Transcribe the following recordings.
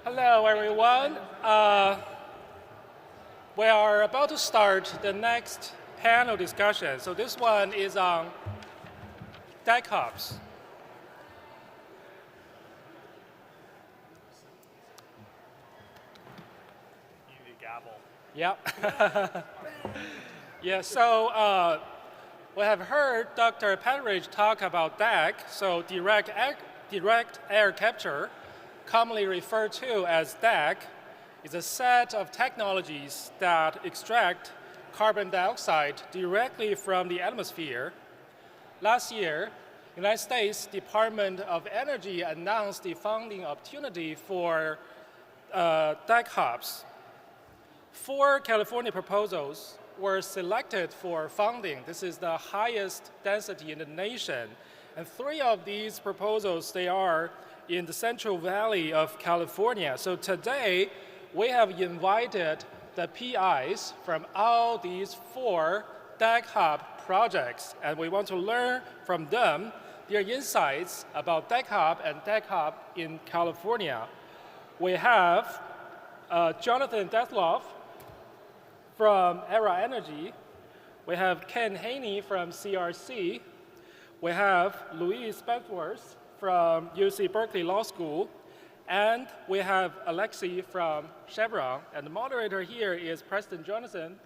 Hello, everyone. We are about to start the next panel discussion. So this one is on DAC hubs. You need a gavel. Yep. Yeah, so we have heard Dr. Penridge talk about DAC, so direct air capture, commonly referred to as DAC, is a set of technologies that extract carbon dioxide directly from the atmosphere. Last year, United States Department of Energy announced the funding opportunity for DAC hubs. 4 California proposals were selected for funding. This is the highest density in the nation. And 3 of these proposals, they are in the Central Valley of California. So today, we have invited the PIs from all these 4 DAC hub projects, and we want to learn from them their insights about DAC hub and DAC hub in California. We have Jonathan Dethloff from Aera Energy. We have Ken Haney from CRC. We have Louise Bedsworth from UC Berkeley Law School. And we have Alexei from Chevron. And the moderator here is Preston Jordan,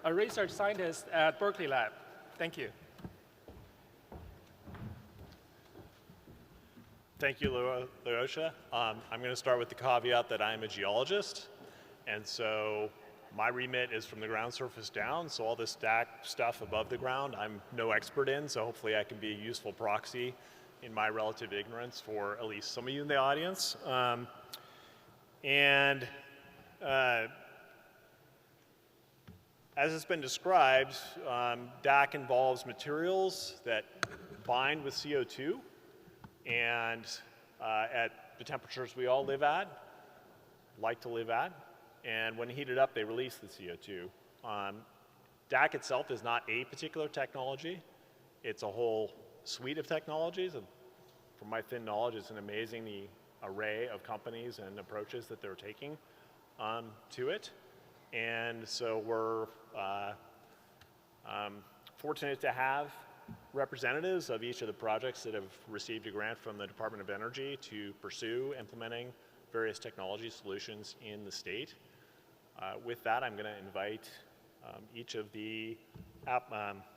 a research scientist at Berkeley Lab. Thank you. Thank you, Lyosha. I'm going to start with the caveat that I'm a geologist. And so my remit is from the ground surface down. So all this DAC stuff above the ground, I'm no expert in. So hopefully I can be a useful proxy in my relative ignorance for at least some of you in the audience. As it's been described, DAC involves materials that bind with CO2 and at the temperatures we all like to live at. And when heated up, they release the CO2. DAC itself is not a particular technology. It's a whole suite of technologies. And from my thin knowledge, it's an amazing array of companies and approaches that they're taking to it. And so we're fortunate to have representatives of each of the projects that have received a grant from the Department of Energy to pursue implementing various technology solutions in the state. With that, I'm going to invite each of the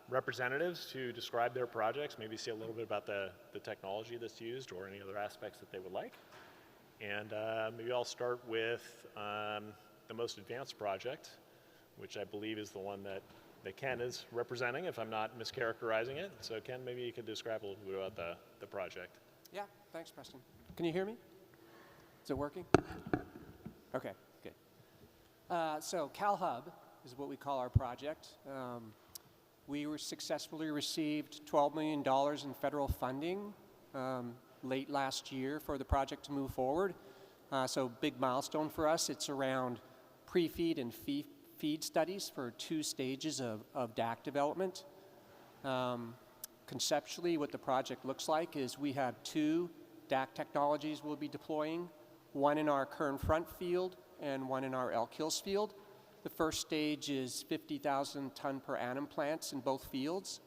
representatives to describe their projects, maybe say a little bit about the technology that's used or any other aspects that they would like. And maybe I'll start with the most advanced project, which I believe is the one that Ken is representing, if I'm not mischaracterizing it. So Ken, maybe you could describe a little bit about the project. Yeah, thanks, Preston. Can you hear me? Is it working? Okay, good. So CalHub is what we call our project. We successfully received $12 million in federal funding late last year for the project to move forward. So big milestone for us. It's around pre-feed and feed studies for 2 stages of DAC development. Conceptually, what the project looks like is we have 2 DAC technologies we'll be deploying, one in our Kern Front field and one in our Elk Hills field. The first stage is 50,000 ton per annum plants in both fields.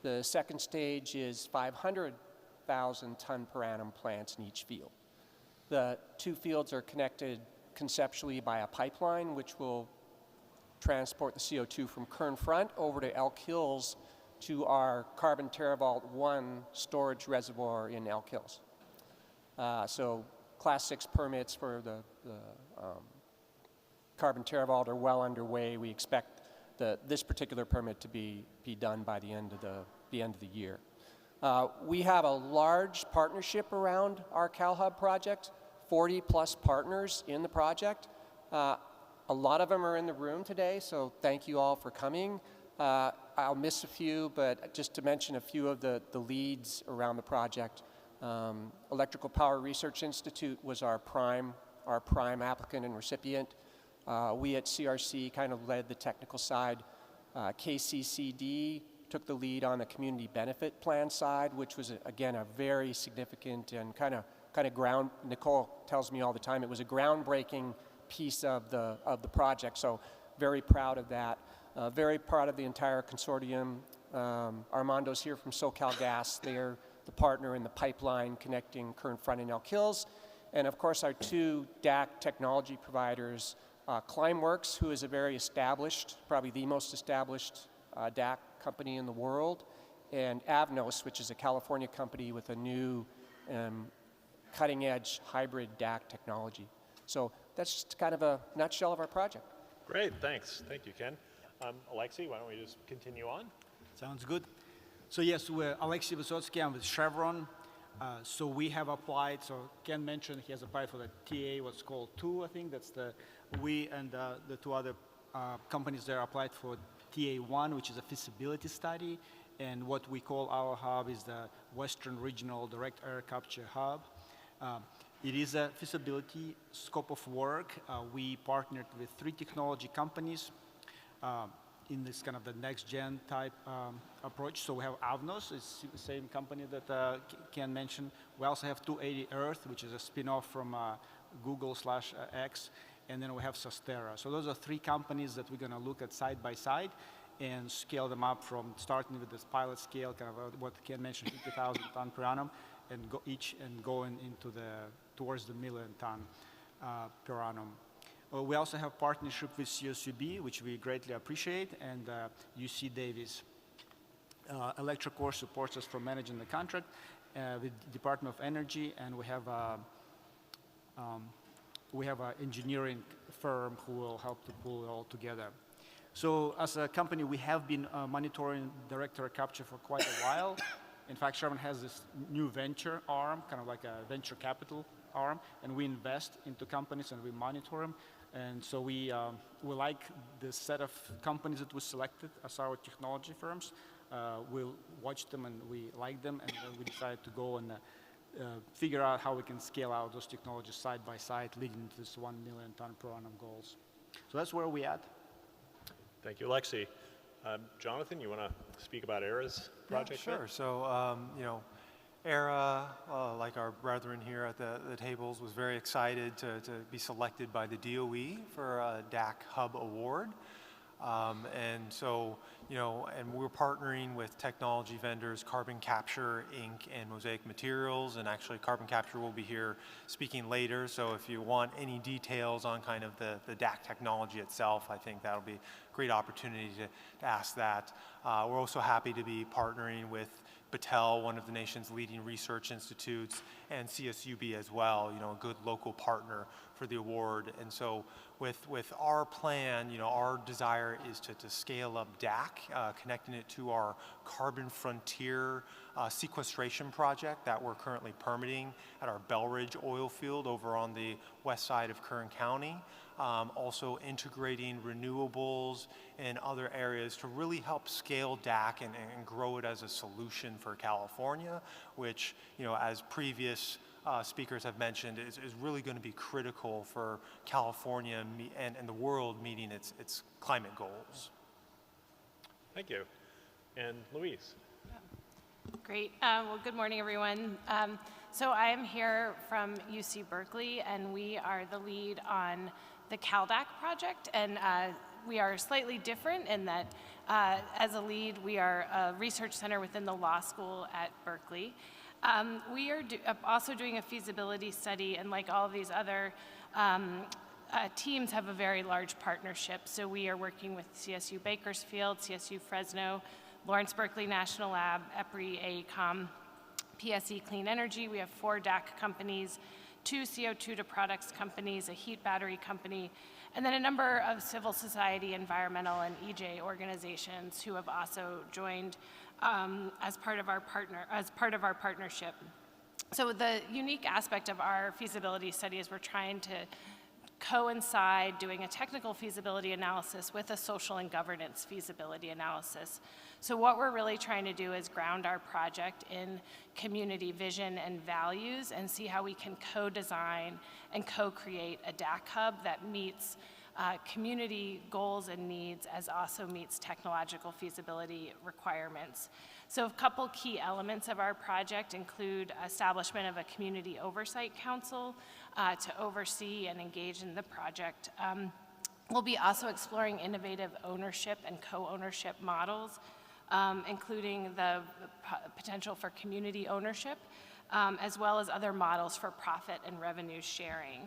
The second stage is 500,000 ton per annum plants in each field. The 2 fields are connected conceptually by a pipeline, which will transport the CO2 from Kern Front over to Elk Hills to our Carbon TerraVault 1 storage reservoir in Elk Hills. So Class 6 permits for the Carbon TerraVault are well underway. We expect this particular permit to be done by the end of the year. We have a large partnership around our CalHub project, 40 plus partners in the project. A lot of them are in the room today, so thank you all for coming. I'll miss a few, but just to mention a few of the leads around the project. Electrical Power Research Institute was our prime applicant and recipient. We at CRC kind of led the technical side. KCCD took the lead on the community benefit plan side, which was, again, a very significant and kind of kind of ground, Nicole tells me all the time, it was a groundbreaking piece of the project, so very proud of that. Very proud of the entire consortium. Armando's here from SoCalGas. They're the partner in the pipeline connecting current front and Elk Hills. And of course, our two DAC technology providers, Climeworks, who is a very established, probably the most established DAC company in the world, and Avnos, which is a California company with a new cutting-edge hybrid DAC technology. So that's just kind of a nutshell of our project. Great, thanks. Thank you, Ken. Alexei, why don't we just continue on? Sounds good. So yes, we're Alexei Vyssotski. I'm with Chevron. So we have applied, so Ken mentioned he has applied for the TA, what's called 2, I think. That's we and the two other companies there applied for TA1, which is a feasibility study. And what we call our hub is the Western Regional Direct Air Capture Hub. It is a feasibility scope of work. We partnered with 3 technology companies in this kind of the next-gen type approach. So we have Avnos, it's the same company that Ken mentioned. We also have 280 Earth, which is a spin-off from Google/X, and then we have Sostera. So those are 3 companies that we're going to look at side by side and scale them up from starting with this pilot scale, kind of what Ken mentioned, 50,000 ton per annum, and going into towards the million ton per annum. We also have partnership with CSUB, which we greatly appreciate, and UC Davis. Electrocore supports us for managing the contract with Department of Energy, and we have an engineering firm who will help to pull it all together. So as a company, we have been monitoring direct air capture for quite a while. In fact, Chevron has this new venture arm, kind of like a venture capital arm, and we invest into companies and we monitor them. And so we like the set of companies that we selected as our technology firms. We'll watch them and we like them, and then we decided to go and figure out how we can scale out those technologies side by side, leading to this 1 million ton per annum goals. So that's where we're at. Thank you, Alexei. Jonathan, you want to speak about Aera's project? Yeah, sure. So, Aera, like our brethren here at the tables, was very excited to be selected by the DOE for a DAC Hub Award. And so, and we're partnering with technology vendors, Carbon Capture, Inc., and Mosaic Materials, and actually Carbon Capture will be here speaking later, so if you want any details on kind of the DAC technology itself, I think that'll be a great opportunity to ask that. We're also happy to be partnering with Battelle, one of the nation's leading research institutes, and CSUB as well, a good local partner for the award. And so with our plan, our desire is to scale up DAC, connecting it to our Carbon Frontier sequestration project that we're currently permitting at our Belridge oil field over on the west side of Kern County. Also integrating renewables in other areas to really help scale DAC and grow it as a solution for California, which, as previous speakers have mentioned, is really going to be critical for California and the world meeting its climate goals. Thank you. And Louise. Great. Well, good morning, everyone. So I am here from UC Berkeley, and we are the lead on the CalDAC project, and we are slightly different in that as a lead, we are a research center within the law school at Berkeley. We are also doing a feasibility study, and like all of these other teams have a very large partnership. So we are working with CSU Bakersfield, CSU Fresno, Lawrence Berkeley National Lab, EPRI, AECOM, PSE Clean Energy. We have 4 DAC companies, 2 CO2 to products companies, a heat battery company, and then a number of civil society, environmental, and EJ organizations who have also joined as part of our partnership. So the unique aspect of our feasibility study is we're trying to coincide doing a technical feasibility analysis with a social and governance feasibility analysis. So what we're really trying to do is ground our project in community vision and values and see how we can co-design and co-create a DAC hub that meets community goals and needs as also meets technological feasibility requirements. So a couple key elements of our project include establishment of a community oversight council to oversee and engage in the project. We'll be also exploring innovative ownership and co-ownership models, including the potential for community ownership, as well as other models for profit and revenue sharing.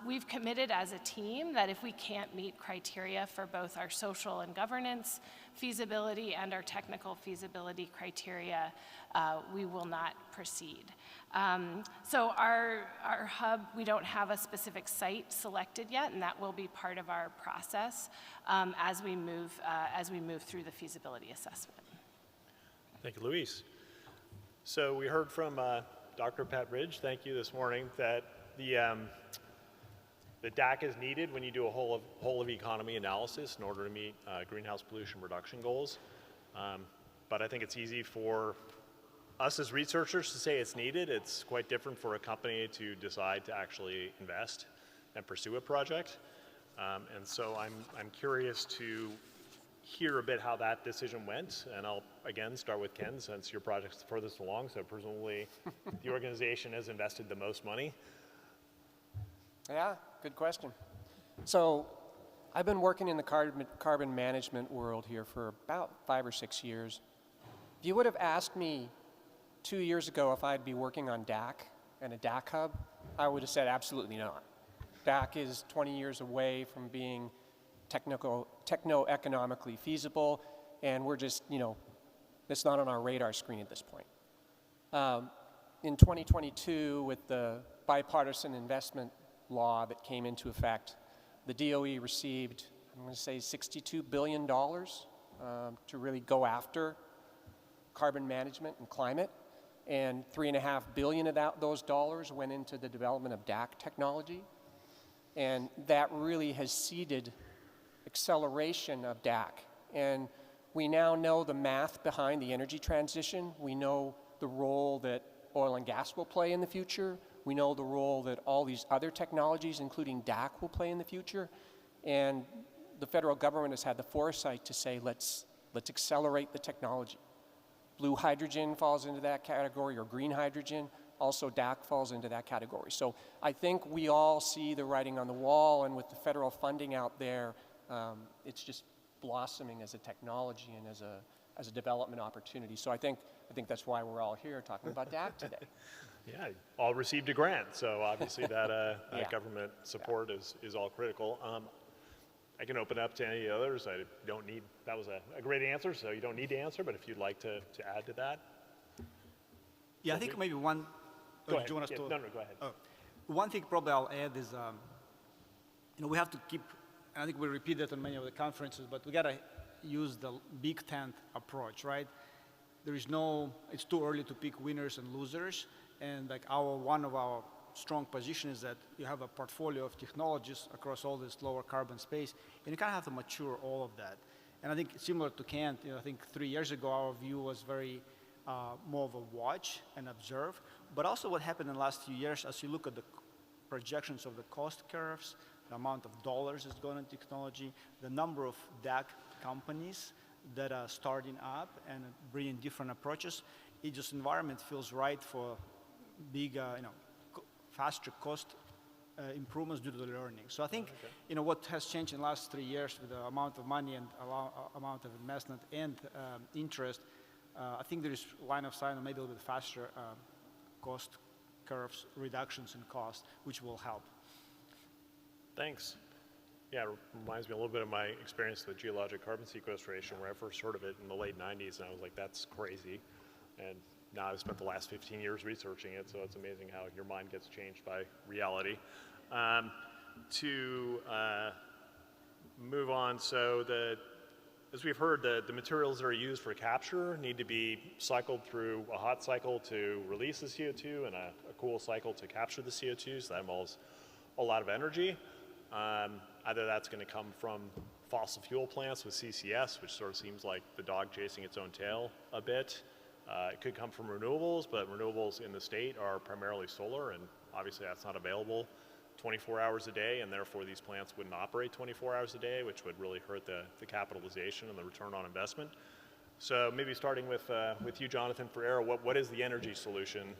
We've committed as a team that if we can't meet criteria for both our social and governance feasibility and our technical feasibility criteria, we will not proceed. So our hub, we don't have a specific site selected yet, and that will be part of our process as we move through the feasibility assessment. Thank you, Louise. So we heard from Dr. Pat Ridge, thank you, this morning, that the DAC is needed when you do a whole of economy analysis in order to meet greenhouse pollution reduction goals. But I think it's easy for us as researchers to say it's needed. It's quite different for a company to decide to actually invest and pursue a project. And so I'm curious to hear a bit how that decision went. And I'll, again, start with Ken, since your project's the furthest along, so presumably the organization has invested the most money. Yeah, good question. So I've been working in the carbon management world here for about 5 or 6 years. If you would have asked me 2 years ago if I'd be working on DAC and a DAC hub, I would have said absolutely not. DAC is 20 years away from being techno-economically feasible, and we're just, it's not on our radar screen at this point. In 2022, with the bipartisan investment law that came into effect, the DOE received, I'm going to say, $62 billion to really go after carbon management and climate, and $3.5 billion of those dollars went into the development of DAC technology, and that really has seeded acceleration of DAC. And we now know the math behind the energy transition. We know the role that oil and gas will play in the future. We know the role that all these other technologies, including DAC, will play in the future. And the federal government has had the foresight to say, let's accelerate the technology. Blue hydrogen falls into that category, or green hydrogen. Also, DAC falls into that category. So I think we all see the writing on the wall, and with the federal funding out there, it's just blossoming as a technology and as a development opportunity. So I think that's why we're all here talking about DAC today. Yeah, all received a grant, so obviously that government support is all critical. I can open up to any others. I don't need, that was a great answer, so you don't need to answer, but if you'd like to add to that. Yeah, I think maybe one, go ahead. Do you want us to? No, go ahead. Oh. One thing probably I'll add is, we have to keep, and I think we repeat that on many of the conferences, but we gotta use the big tent approach, right? There is no, it's too early to pick winners and losers. And like one of our strong position is that you have a portfolio of technologies across all this lower carbon space, and you kind of have to mature all of that. And I think similar to Kent, I think 3 years ago our view was very more of a watch and observe. But also what happened in the last few years, as you look at the projections of the cost curves, the amount of dollars that's going into technology, the number of DAC companies that are starting up and bringing different approaches, it just environment feels right for big, faster cost improvements due to the learning. So I think, what has changed in the last 3 years with the amount of money and amount of investment and interest, I think there is line of sight and maybe a little bit faster cost curves, reductions in cost, which will help. Thanks. Yeah, it reminds me a little bit of my experience with geologic carbon sequestration, where I first heard of it in the late 90s, and I was like, that's crazy. And now I've spent the last 15 years researching it, so it's amazing how your mind gets changed by reality. To move on, so as we've heard, the materials that are used for capture need to be cycled through a hot cycle to release the CO2 and a cool cycle to capture the CO2, so that involves a lot of energy. Either that's going to come from fossil fuel plants with CCS, which sort of seems like the dog chasing its own tail a bit. It could come from renewables, but renewables in the state are primarily solar, and obviously that's not available 24 hours a day, and therefore these plants wouldn't operate 24 hours a day, which would really hurt the capitalization and the return on investment. So maybe starting with you, Jonathan, for Aera, what is the energy solution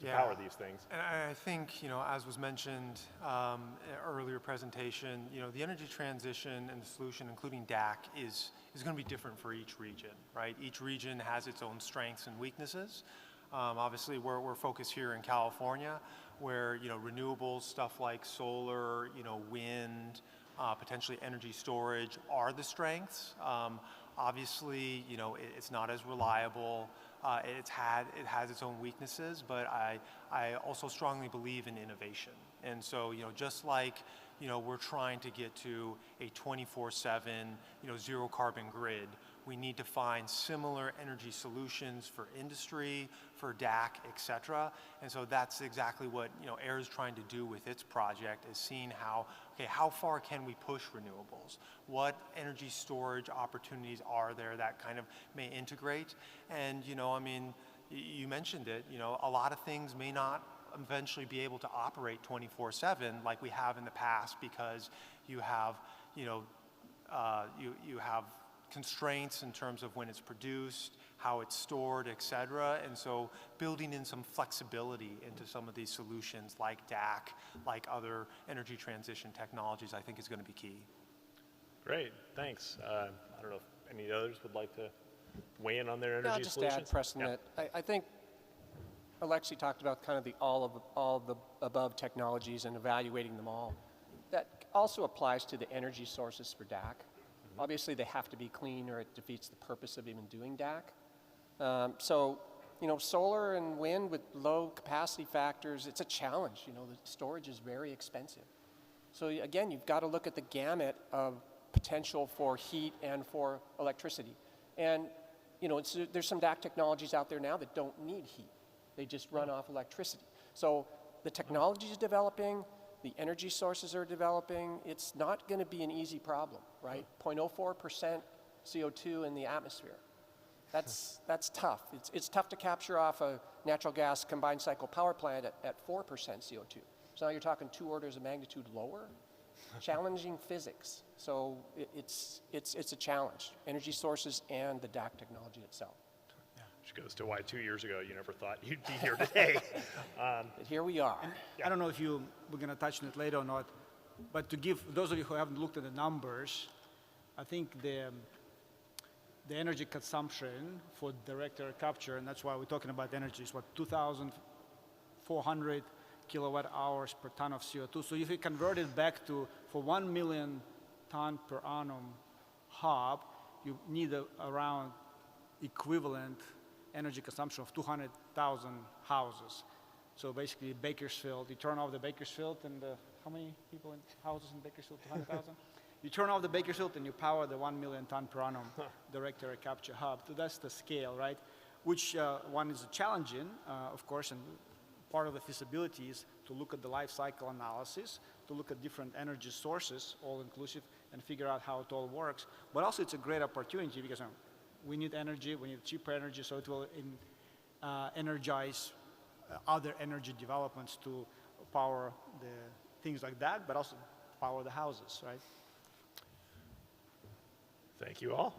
to power these things? And I think, as was mentioned in an earlier presentation, the energy transition and the solution, including DAC, is going to be different for each region, right? Each region has its own strengths and weaknesses. Obviously, we're focused here in California, where renewables, stuff like solar, wind, potentially energy storage are the strengths. Obviously, it's not as reliable. It has its own weaknesses, but I also strongly believe in innovation. And so, just like, we're trying to get to a 24/7, zero carbon grid, we need to find similar energy solutions for industry, for DAC, et cetera. And so that's exactly what, Aera is trying to do with its project, is seeing how far can we push renewables? What energy storage opportunities are there that kind of may integrate? And, you mentioned it, a lot of things may not eventually be able to operate 24/7 like we have in the past, because you have, you have constraints in terms of when it's produced, how it's stored, et cetera. And so building in some flexibility into some of these solutions like DAC, like other energy transition technologies, I think is going to be key. Great, thanks. I don't know if any others would like to weigh in on their energy I'll just solutions. add, Preston, that I think Alexei talked about kind of all of the above technologies and evaluating them all. That also applies to the energy sources for DAC. Obviously, they have to be clean or it defeats the purpose of even doing DAC. So, solar and wind with low capacity factors, it's a challenge. The storage is very expensive. So again, you've got to look at the gamut of potential for heat and for electricity. And, there's some DAC technologies out there now that don't need heat. They just run off electricity. So the technology is developing, the energy sources are developing. It's not going to be an easy problem, right? 0.04% CO2 in the atmosphere. That's tough. It's tough to capture off a natural gas combined cycle power plant at 4% CO2. So now you're talking 2 orders of magnitude lower. Challenging physics. So it's a challenge. Energy sources and the DAC technology itself. Which goes to why 2 years ago you never thought you'd be here today. But here we are. I don't know if we're going to touch on it later or not, but to give those of you who haven't looked at the numbers, I think the energy consumption for direct air capture, and that's why we're talking about energy, is 2,400 kilowatt hours per ton of CO2. So if you convert it back to, for 1 million ton per annum hub, you need around equivalent energy consumption of 200,000 houses. So basically Bakersfield, you turn off the Bakersfield and how many people in houses in Bakersfield, 200,000? You turn off the Bakersfield and you power the 1 million ton per annum direct air capture hub. So that's the scale, right? Which one is challenging, of course, and part of the feasibility is to look at the life cycle analysis, to look at different energy sources, all inclusive, and figure out how it all works. But also it's a great opportunity because we need energy, we need cheaper energy, so it will energize other energy developments to power the things like that, but also power the houses, right? Thank you all.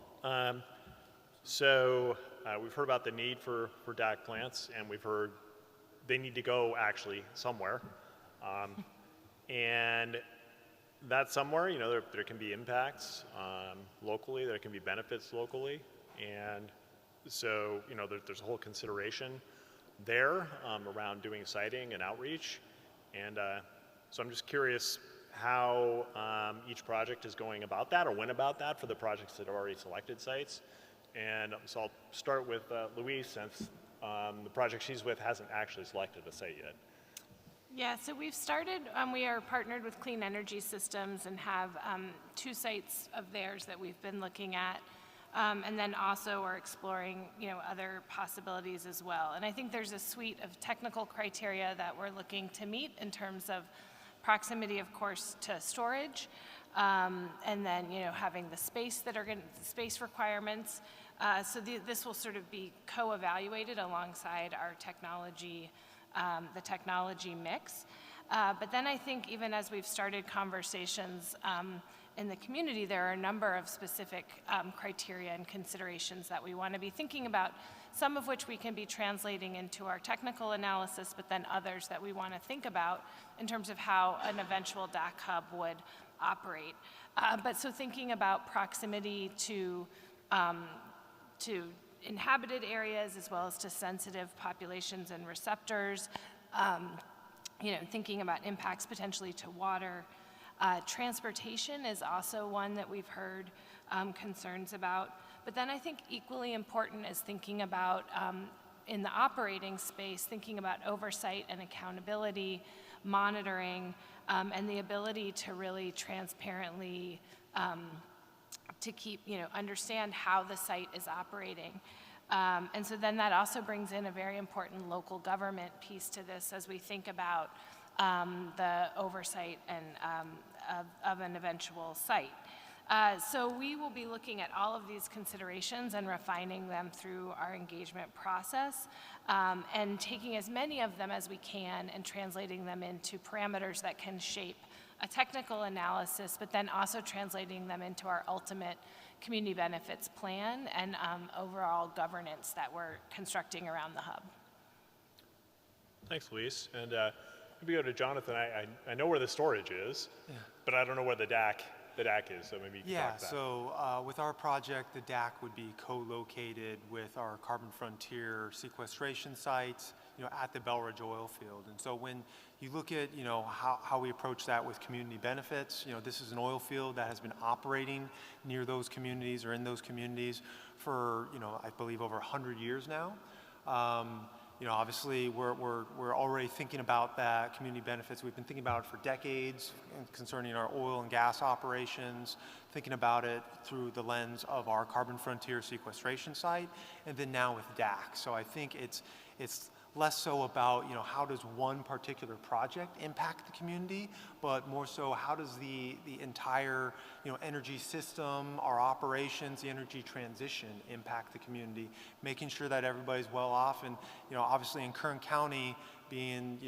So we've heard about the need for DAC plants, and we've heard they need to go actually somewhere. And that somewhere, there can be impacts locally, there can be benefits locally. And so, there's a whole consideration there around doing siting and outreach. And so I'm just curious how each project is going about that or went about that for the projects that have already selected sites. And so I'll start with Louise, since the project she's with hasn't actually selected a site yet. Yeah, so we've started, we are partnered with Clean Energy Systems and have 2 sites of theirs that we've been looking at. And then also we're exploring, other possibilities as well. And I think there's a suite of technical criteria that we're looking to meet in terms of proximity, of course, to storage, and then, having the space space requirements. So this will sort of be co-evaluated alongside our technology, the technology mix. But then I think even as we've started conversations, in the community, there are a number of specific criteria and considerations that we want to be thinking about, some of which we can be translating into our technical analysis, but then others that we want to think about in terms of how an eventual DAC hub would operate. But so thinking about proximity to inhabited areas as well as to sensitive populations and receptors, thinking about impacts potentially to water. Transportation is also one that we've heard concerns about. But then I think equally important is thinking about, in the operating space, thinking about oversight and accountability, monitoring, and the ability to really transparently to keep, understand how the site is operating. And so then that also brings in a very important local government piece to this as we think about the oversight and of an eventual site. So we will be looking at all of these considerations and refining them through our engagement process, and taking as many of them as we can and translating them into parameters that can shape a technical analysis, but then also translating them into our ultimate community benefits plan and overall governance that we're constructing around the hub. Thanks, Louise. And maybe go to Jonathan. I know where the storage is, but I don't know where the DAC is, so maybe you can talk about that. So with our project, the DAC would be co-located with our Carbon Frontier sequestration sites, at the Belridge oil field. And so when you look at, how we approach that with community benefits, this is an oil field that has been operating near those communities or in those communities for, I believe over 100 years now. Obviously, we're already thinking about that community benefits. We've been thinking about it for decades concerning our oil and gas operations, thinking about it through the lens of our Carbon Frontier sequestration site, and then now with DAC. So I think it's less so about, how does one particular project impact the community, but more so how does the entire, energy system, our operations, the energy transition impact the community, making sure that everybody's well off. And, obviously in Kern County, being,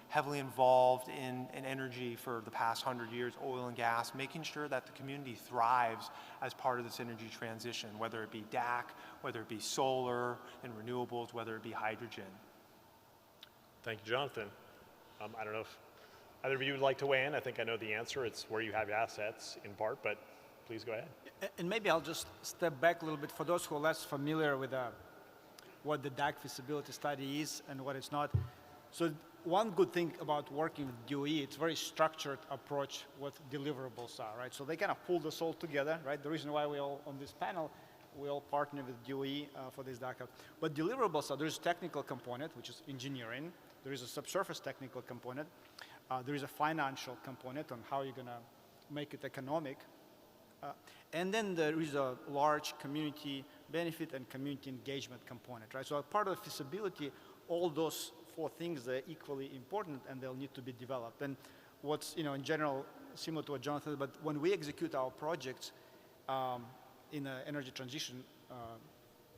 heavily involved in energy for the past 100 years, oil and gas, making sure that the community thrives as part of this energy transition, whether it be DAC, whether it be solar and renewables, whether it be hydrogen. Thank you, Jonathan. I don't know if either of you would like to weigh in. I think I know the answer. It's where you have your assets in part, but please go ahead. And maybe I'll just step back a little bit for those who are less familiar with what the DAC feasibility study is and what it's not. So one good thing about working with DOE, it's a very structured approach what deliverables are, right? So they kind of pull this all together, right? The reason why we all on this panel, we all partner with DOE for this DAC. But deliverables are, there's a technical component, which is engineering. There is a subsurface technical component. There is a financial component on how you're going to make it economic. And then there is a large community benefit and community engagement component, right? So as part of the feasibility, all those four things are equally important and they'll need to be developed. And what's, in general, similar to what Jonathan said, but when we execute our projects in the energy transition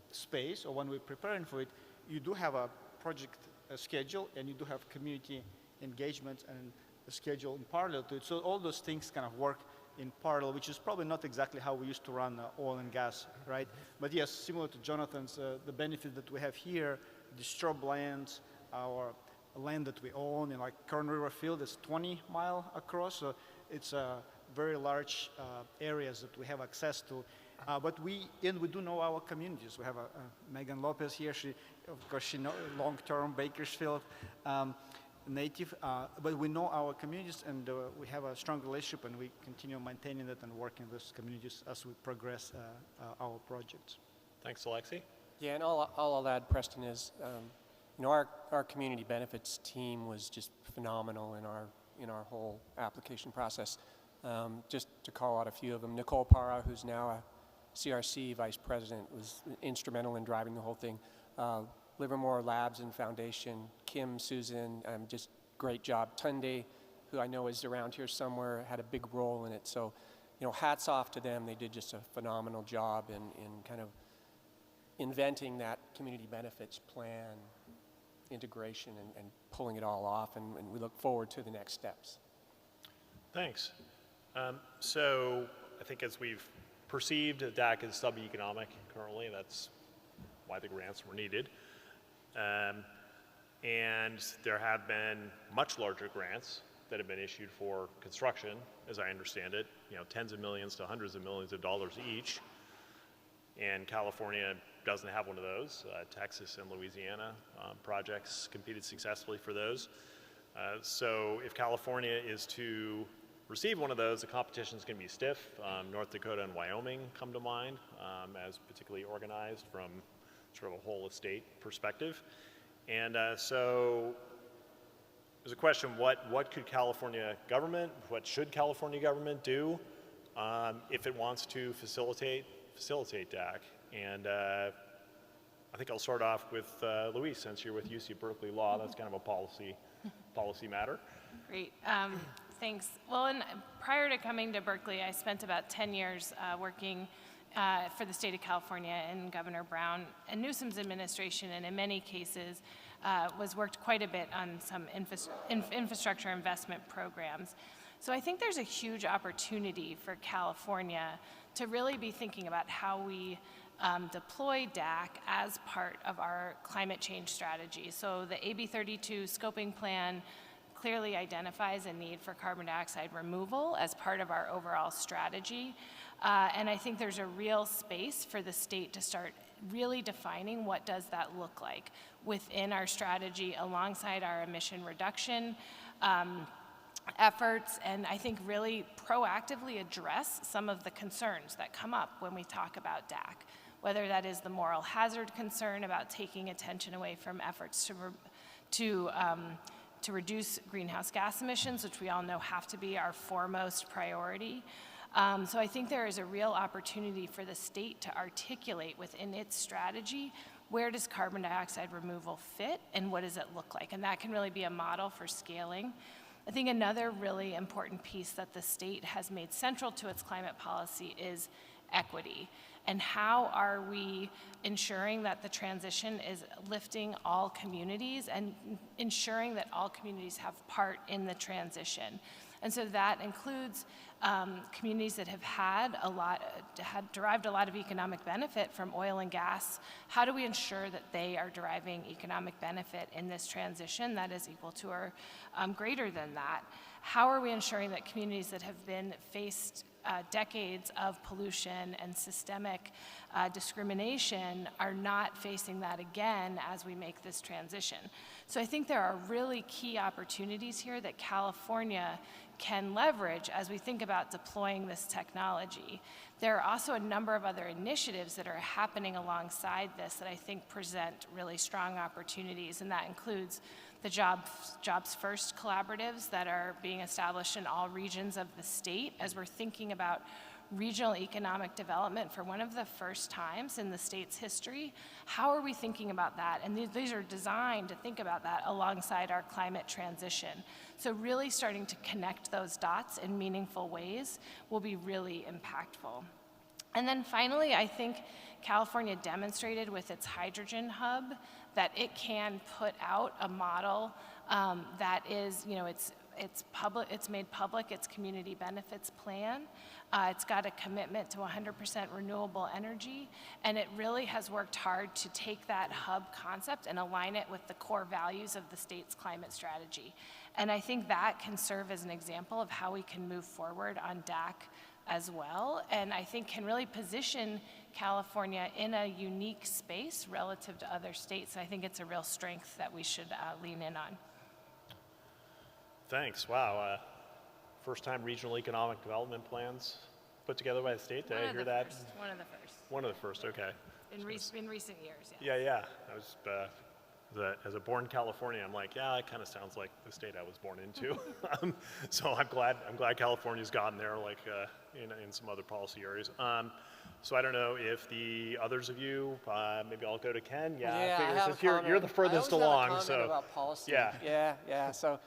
space, or when we're preparing for it, you do have a project schedule and you do have community engagement and a schedule in parallel to it. So all those things kind of work in parallel, which is probably not exactly how we used to run oil and gas, right? But yes, similar to Jonathan's, the benefit that we have here, disturbed lands, our land that we own in like Kern River Field is 20 miles across, so it's very large areas that we have access to. But we do know our communities. We have Megan Lopez here. Of course, she knows long-term Bakersfield native. But we know our communities, and we have a strong relationship, and we continue maintaining that and working with those communities as we progress our projects. Thanks, Alexei. Yeah, and all I'll add, Preston, is our community benefits team was just phenomenal in our whole application process. Just to call out a few of them, Nicole Parra, who's now a CRC vice president, was instrumental in driving the whole thing. Livermore Labs and Foundation, Kim, Susan, just great job. Tunde, who I know is around here somewhere, had a big role in it. So, hats off to them. They did just a phenomenal job in kind of inventing that community benefits plan, integration, and pulling it all off. And we look forward to the next steps. Thanks. So I think as we've perceived, DAC is sub-economic currently. That's why the grants were needed. And there have been much larger grants that have been issued for construction, as I understand it, tens of millions to hundreds of millions of dollars each. And California doesn't have one of those. Texas and Louisiana projects competed successfully for those. So if California is to receive one of those, the competition is going to be stiff. North Dakota and Wyoming come to mind as particularly organized from sort of a whole estate perspective. And so there's a question, what could California government, what should California government do if it wants to facilitate DAC? And I think I'll start off with Louise, since you're with UC Berkeley Law. That's kind of a policy matter. Great. Thanks. Well, prior to coming to Berkeley, I spent about 10 years working for the state of California in Governor Brown and Newsom's administration, and in many cases was worked quite a bit on some infrastructure investment programs. So I think there's a huge opportunity for California to really be thinking about how we deploy DAC as part of our climate change strategy. So the AB 32 scoping plan clearly identifies a need for carbon dioxide removal as part of our overall strategy. And I think there's a real space for the state to start really defining what does that look like within our strategy alongside our emission reduction efforts, and I think really proactively address some of the concerns that come up when we talk about DAC, whether that is the moral hazard concern about taking attention away from efforts to reduce greenhouse gas emissions, which we all know have to be our foremost priority. So I think there is a real opportunity for the state to articulate within its strategy, where does carbon dioxide removal fit and what does it look like? And that can really be a model for scaling. I think another really important piece that the state has made central to its climate policy is equity. And how are we ensuring that the transition is lifting all communities and ensuring that all communities have part in the transition? And so that includes communities that have derived a lot of economic benefit from oil and gas. How do we ensure that they are deriving economic benefit in this transition that is equal to or greater than that? How are we ensuring that communities that have been faced decades of pollution and systemic discrimination are not facing that again as we make this transition? So I think there are really key opportunities here that California can leverage as we think about deploying this technology. There are also a number of other initiatives that are happening alongside this that I think present really strong opportunities, and that includes the Jobs First collaboratives that are being established in all regions of the state as we're thinking about regional economic development for one of the first times in the state's history. How are we thinking about that? And these are designed to think about that alongside our climate transition. So really starting to connect those dots in meaningful ways will be really impactful. And then finally, I think California demonstrated with its hydrogen hub that it can put out a model that is, it's made public its community benefits plan. It's got a commitment to 100% renewable energy, and it really has worked hard to take that hub concept and align it with the core values of the state's climate strategy. And I think that can serve as an example of how we can move forward on DAC as well, and I think can really position California in a unique space relative to other states. I think it's a real strength that we should lean in on. Thanks. Wow. First time regional economic development plans put together by the state. Did I hear that? One of the first. One of the first, okay. In recent years, yeah. Yeah. I was, as a born Californian, I'm like, yeah, it kind of sounds like the state I was born into. So I'm glad California's gotten there, like in some other policy areas. So I don't know if the others of you, maybe I'll go to Ken. I figure since you're the furthest along. So about policy. Yeah. So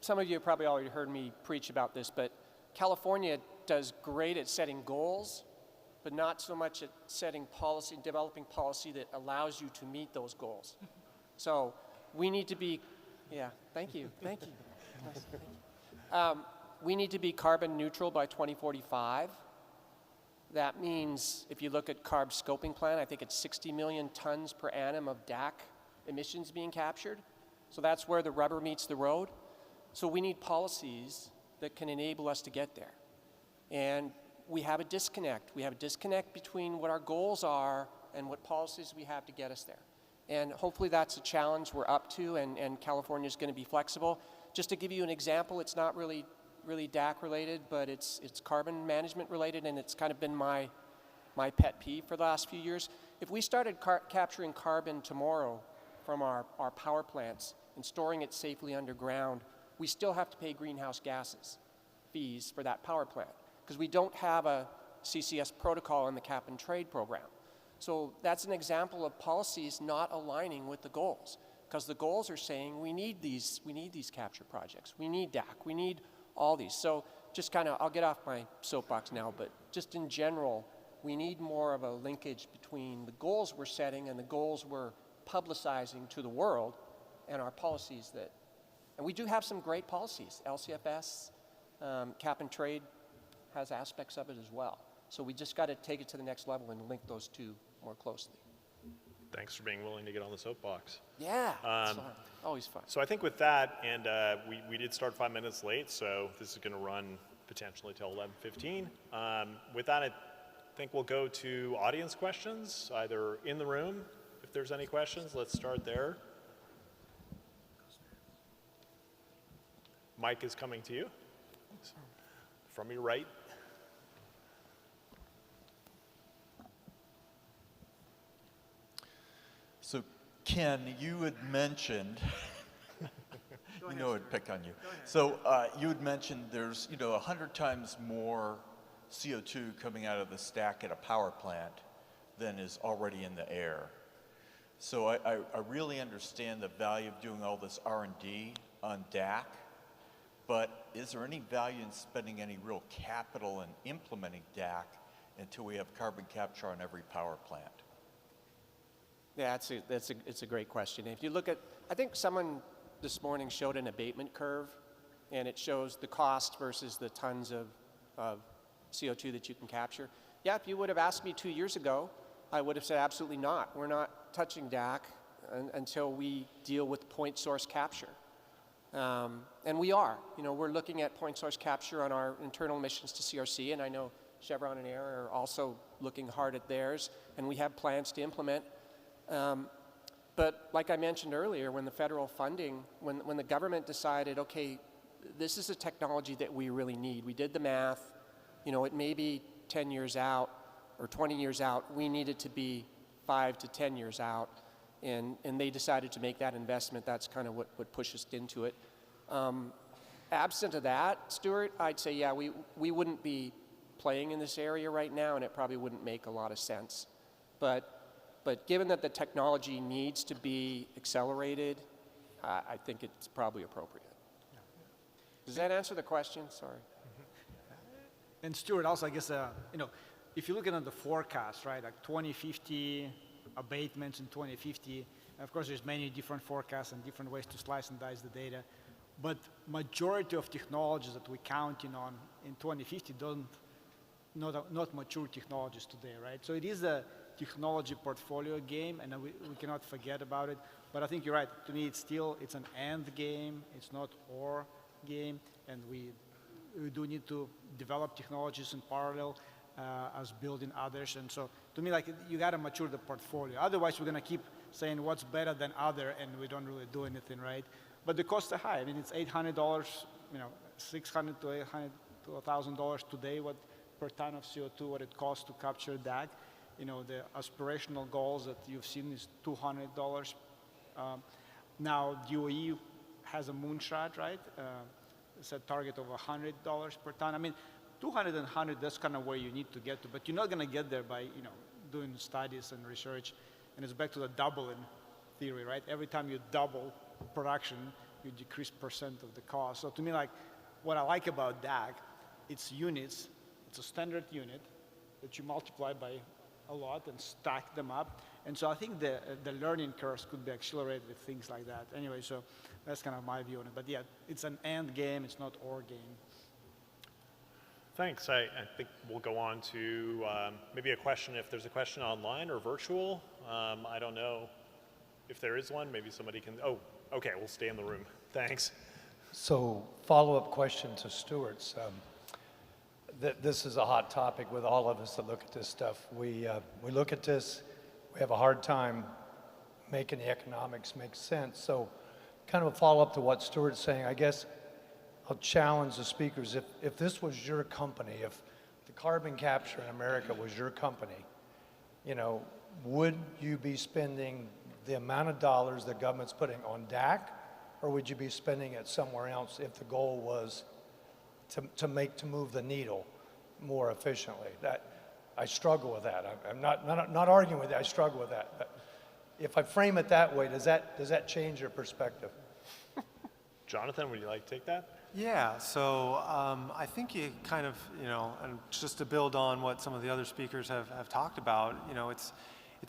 some of you have probably already heard me preach about this, but California does great at setting goals, but not so much at setting policy, developing policy that allows you to meet those goals. So we need to be, thank you. We need to be carbon neutral by 2045. That means, if you look at CARB's scoping plan, I think it's 60 million tons per annum of DAC emissions being captured. So that's where the rubber meets the road. So we need policies that can enable us to get there. And we have a disconnect. We have a disconnect between what our goals are and what policies we have to get us there. And hopefully that's a challenge we're up to, and California is going to be flexible. Just to give you an example, it's not really DAC related, but it's carbon management related, and it's kind of been my pet peeve for the last few years. If we started capturing carbon tomorrow from our power plants and storing it safely underground, we still have to pay greenhouse gases fees for that power plant because we don't have a CCS protocol in the cap and trade program. So that's an example of policies not aligning with the goals, because the goals are saying we need these capture projects, we need DAC, we need all these. So just kind of, I'll get off my soapbox now, but just in general, we need more of a linkage between the goals we're setting and the goals we're publicizing to the world and our policies that, and we do have some great policies. LCFS, cap and trade has aspects of it as well. So we just got to take it to the next level and link those two more closely. Thanks for being willing to get on the soapbox. Yeah, it's fun. Always fun. So I think with that, and we did start 5 minutes late, so this is going to run potentially till 11:15. With that, I think we'll go to audience questions, either in the room, if there's any questions. Let's start there. Mike is coming to you from your right. So, Ken, you had mentioned, you know I'd pick on you. So you had mentioned there's, 100 times more CO2 coming out of the stack at a power plant than is already in the air. So I really understand the value of doing all this R&D on DAC, but is there any value in spending any real capital in implementing DAC until we have carbon capture on every power plant? Yeah, it's a great question. If you look at, I think someone this morning showed an abatement curve, and it shows the cost versus the tons of CO2 that you can capture. Yeah, if you would have asked me 2 years ago, I would have said absolutely not. We're not touching DAC until we deal with point source capture. And we are. We're looking at point source capture on our internal emissions to CRC, and I know Chevron and Aera are also looking hard at theirs, and we have plans to implement. But like I mentioned earlier, when the federal funding, when the government decided, okay, this is a technology that we really need. We did the math. It may be 10 years out or 20 years out. We need it to be 5 to 10 years out. And they decided to make that investment. That's kind of what pushed us into it. Absent of that, Stuart, I'd say, yeah, we wouldn't be playing in this area right now, and it probably wouldn't make a lot of sense. But given that the technology needs to be accelerated, I think it's probably appropriate. Does that answer the question? Sorry. And Stuart, also, I guess, if you look at the forecast, right, like 2050 abatements in 2050, of course, there's many different forecasts and different ways to slice and dice the data, but majority of technologies that we're counting on in 2050 not mature technologies today, right? So it is a technology portfolio game, and we cannot forget about it. But I think you're right. To me, it's an and game. It's not or game, and we do need to develop technologies in parallel as building others. And so, to me, you got to mature the portfolio. Otherwise, we're going to keep saying what's better than other, and we don't really do anything, right? But the costs are high. I mean, it's $800, $600 to $800 to $1,000 today. What per ton of CO2, what it costs to capture DAC. The aspirational goals that you've seen is $200. Now, DOE has a moonshot, right? It's a target of $100 per ton. I mean, 200 and 100, that's kind of where you need to get to, but you're not going to get there by, doing studies and research, and it's back to the doubling theory, right? Every time you double production, you decrease percent of the cost. So to me, what I like about DAC, it's units, it's a standard unit that you multiply by a lot and stack them up. And so I think the learning curves could be accelerated with things like that. Anyway, so that's kind of my view on it. But yeah, it's an and game, it's not or game. Thanks. I think we'll go on to maybe a question, if there's a question online or virtual. I don't know if there is one. Maybe somebody can, oh, okay, we'll stay in the room. Thanks. So follow-up question to Stuart's. This is a hot topic with all of us that look at this stuff. We look at this, we have a hard time making the economics make sense. So kind of a follow-up to what Stuart's saying, I guess I'll challenge the speakers. If this was your company, if the carbon capture in America was your company, you know, would you be spending the amount of dollars the government's putting on DAC, or would you be spending it somewhere else if the goal was to move the needle more efficiently? That I struggle with that. I'm not arguing with it. I struggle with that. But if I frame it that way, does that change your perspective? Jonathan, would you like to take that? Yeah, so I think you kind of, you know, and just to build on what some of the other speakers have talked about, you know, it's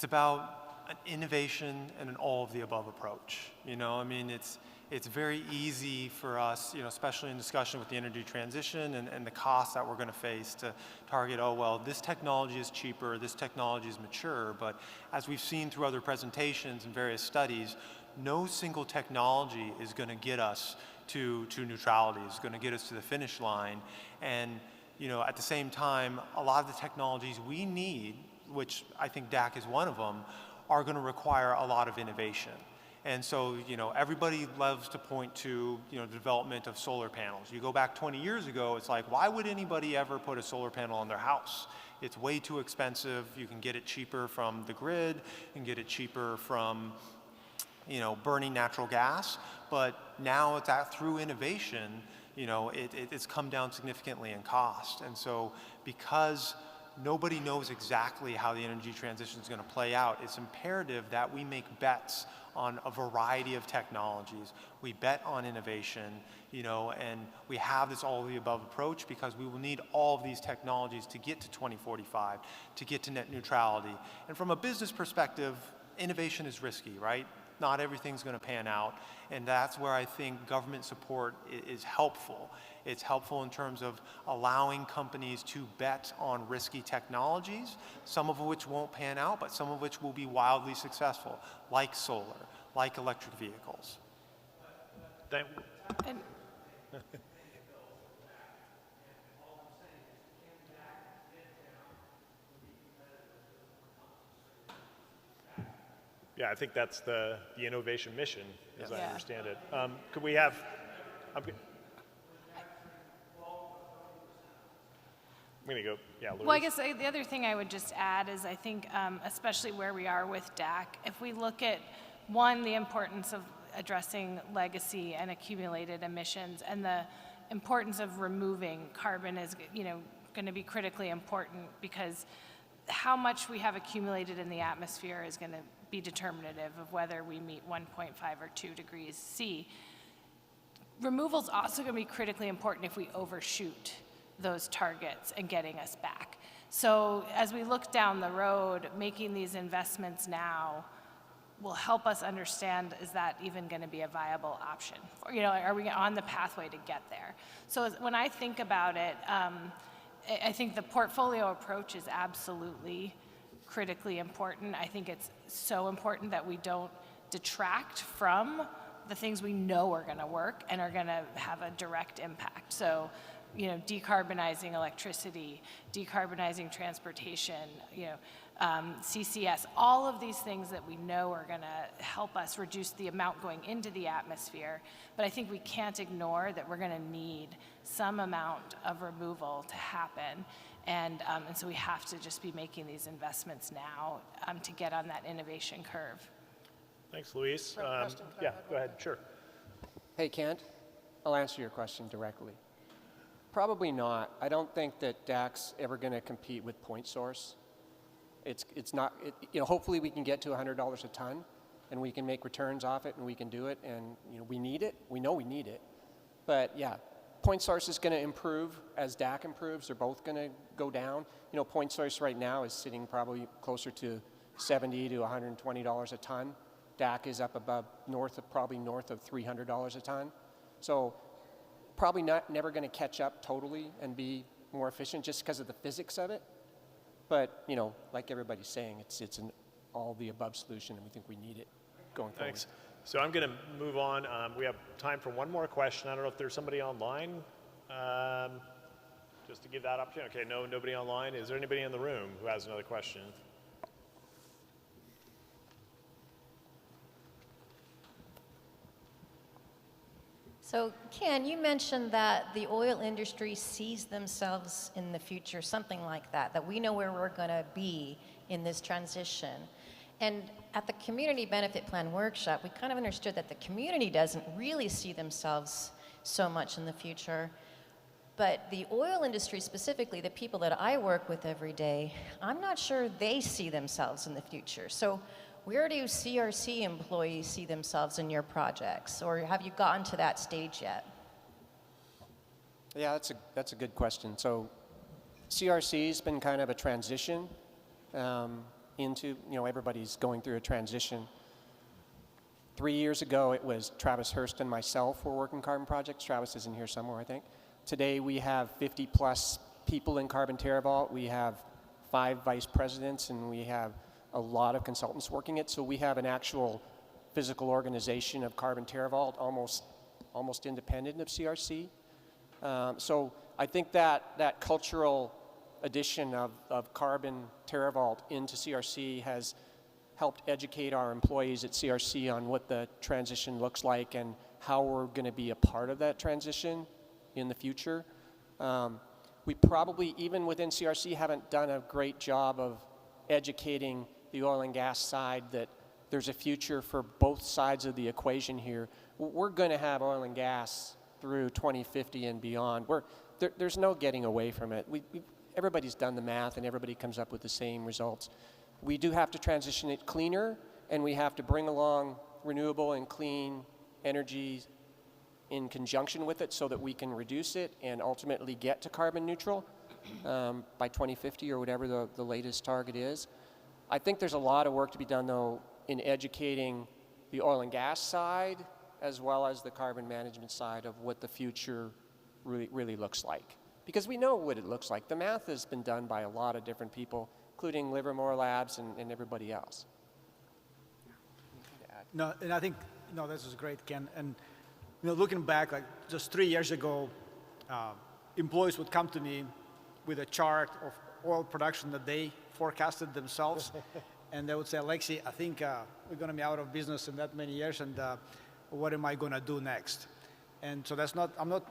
about an innovation and an all of the above approach. You know, I mean, it's very easy for us, you know, especially in discussion with the energy transition and the costs that we're going to face to target, oh, well, this technology is cheaper, this technology is mature, but as we've seen through other presentations and various studies, no single technology is going to get us to neutrality, is going to get us to the finish line. And, you know, at the same time, a lot of the technologies we need, which I think DAC is one of them, are going to require a lot of innovation. And so, you know, everybody loves to point to, you know, the development of solar panels. You go back 20 years ago, it's like, why would anybody ever put a solar panel on their house? It's way too expensive. You can get it cheaper from the grid. You can get it cheaper from, you know, burning natural gas. But now it's through innovation, you know, it's come down significantly in cost. And so because nobody knows exactly how the energy transition is going to play out, it's imperative that we make bets on a variety of technologies. We bet on innovation, you know, and we have this all of the above approach because we will need all of these technologies to get to 2045, to get to net neutrality. And from a business perspective, innovation is risky, right? Not everything's going to pan out, and that's where I think government support is helpful. It's helpful in terms of allowing companies to bet on risky technologies, some of which won't pan out, but some of which will be wildly successful, like solar, like electric vehicles. Yeah, I think that's the innovation mission, as I understand it. Could we have? I'm going to go. Yeah, Louise. Well, I guess the other thing I would just add is I think, especially where we are with DAC, if we look at one, the importance of addressing legacy and accumulated emissions, and the importance of removing carbon is, you know, going to be critically important because how much we have accumulated in the atmosphere is going to be determinative of whether we meet 1.5 or 2 degrees C. Removal is also going to be critically important if we overshoot those targets and getting us back. So as we look down the road, making these investments now will help us understand, is that even going to be a viable option? Or, you know, are we on the pathway to get there? So when I think about it, I think the portfolio approach is absolutely critically important. I think it's so important that we don't detract from the things we know are going to work and are going to have a direct impact. So, you know, decarbonizing electricity, decarbonizing transportation, you know, CCS, all of these things that we know are going to help us reduce the amount going into the atmosphere. But I think we can't ignore that we're going to need some amount of removal to happen. And so we have to just be making these investments now to get on that innovation curve. Thanks, Louise. Preston, yeah, go ahead. Sure. Hey, Kent, I'll answer your question directly. Probably not. I don't think that DAC's ever going to compete with point source. It's not, you know, hopefully we can get to $100 a ton and we can make returns off it and we can do it, and, you know, we need it. We know we need it. But yeah, point source is going to improve as DAC improves. They're both going to go down. You know, point source right now is sitting probably closer to $70 to $120 a ton. DAC is up above probably north of $300 a ton. So probably never going to catch up totally and be more efficient just because of the physics of it. But, you know, like everybody's saying, it's an all-the-above solution, and we think we need it going forward. Thanks. So I'm going to move on. We have time for one more question. I don't know if there's somebody online. Just to give that opportunity. Okay, no, nobody online. Is there anybody in the room who has another question? So, Ken, you mentioned that the oil industry sees themselves in the future, something like that, that we know where we're going to be in this transition. And at the Community Benefit Plan workshop, we kind of understood that the community doesn't really see themselves so much in the future. But the oil industry specifically, the people that I work with every day, I'm not sure they see themselves in the future. So where do CRC employees see themselves in your projects? Or have you gotten to that stage yet? Yeah, that's a good question. So CRC's been kind of a transition into, you know, everybody's going through a transition. 3 years ago, it was Travis Hurst and myself were working carbon projects. Travis is in here somewhere, I think. Today, we have 50 plus people in Carbon TerraVault. We have 5 vice presidents, and we have a lot of consultants working it. So we have an actual physical organization of Carbon TerraVault, almost independent of CRC. So I think that cultural addition of Carbon TerraVault into CRC has helped educate our employees at CRC on what the transition looks like and how we're going to be a part of that transition in the future. We probably, even within CRC, haven't done a great job of educating the oil and gas side that there's a future for both sides of the equation here. We're going to have oil and gas through 2050 and beyond. There's no getting away from it. Everybody's done the math, and everybody comes up with the same results. We do have to transition it cleaner, and we have to bring along renewable and clean energy in conjunction with it so that we can reduce it and ultimately get to carbon neutral by 2050 or whatever the latest target is. I think there's a lot of work to be done, though, in educating the oil and gas side as well as the carbon management side of what the future really looks like. Because we know what it looks like. The math has been done by a lot of different people, including Livermore Labs and everybody else. No, and I think, this is great, Ken. And looking back, like just 3 years ago, employees would come to me with a chart of oil production that they forecasted themselves, and they would say, Alexei, I think we're going to be out of business in that many years, and what am I going to do next? And so I'm not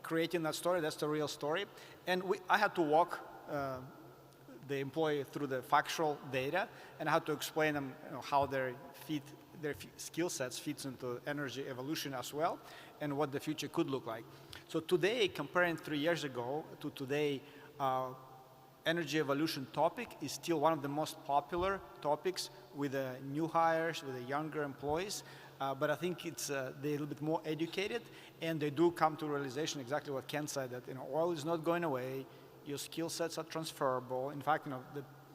creating that story, that's the real story. And I had to walk the employee through the factual data, and I had to explain them how their skill sets fits into energy evolution as well, and what the future could look like. So today, comparing 3 years ago to today, energy evolution topic is still one of the most popular topics with the new hires, with the younger employees. But I think they're a little bit more educated, and they do come to realization exactly what Ken said, that oil is not going away, your skill sets are transferable. In fact,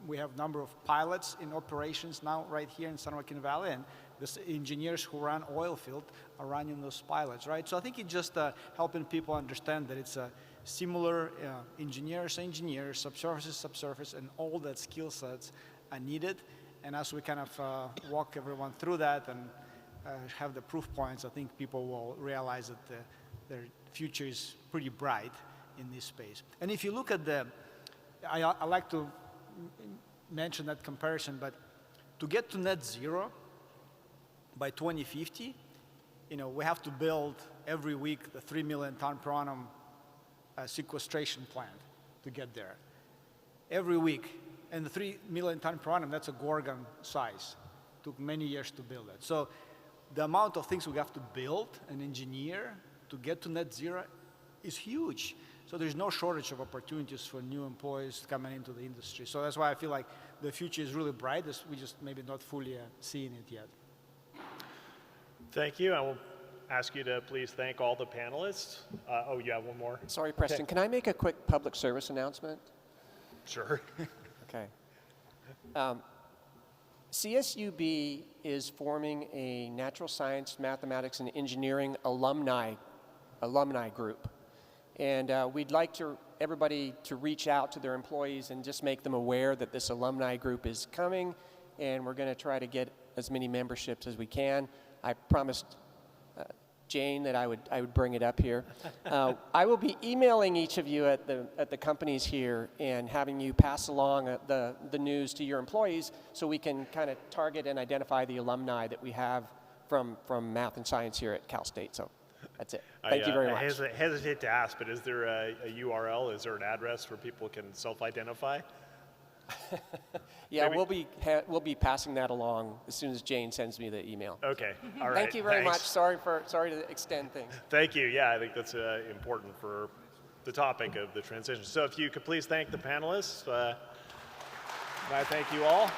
we have a number of pilots in operations now right here in San Joaquin Valley, and the engineers who run oil field are running those pilots, right? So I think it's just helping people understand that it's a similar engineers, subsurface, and all that skill sets are needed. And as we kind of walk everyone through that and have the proof points, I think people will realize that their future is pretty bright in this space. And if you look at I like to mention that comparison, but to get to net zero by 2050, we have to build every week the 3 million ton per annum sequestration plant to get there. Every week. And the 3 million ton per annum, that's a Gorgon size. Took many years to build it. So the amount of things we have to build and engineer to get to net zero is huge. So there's no shortage of opportunities for new employees coming into the industry. So that's why I feel like the future is really bright. We just maybe not fully seeing it yet. Thank you. I will ask you to please thank all the panelists. You have one more? Sorry, Preston. Okay. Can I make a quick public service announcement? Sure. Okay. CSUB is forming a natural science, mathematics, and engineering alumni group. And we'd like to everybody to reach out to their employees and just make them aware that this alumni group is coming, and we're going to try to get as many memberships as we can. I promised Jane that I would bring it up here. I will be emailing each of you at the companies here and having you pass along the news to your employees so we can kind of target and identify the alumni that we have from math and science here at Cal State. So that's it. Thank you very much. I hesitate to ask, but is there a URL? Is there an address where people can self-identify? Yeah, Maybe. we'll be passing that along as soon as Jane sends me the email. Okay, all right. Thank you very much. Thanks. Sorry to extend things. Thank you. Yeah, I think that's important for the topic of the transition. So if you could please thank the panelists. I thank you all.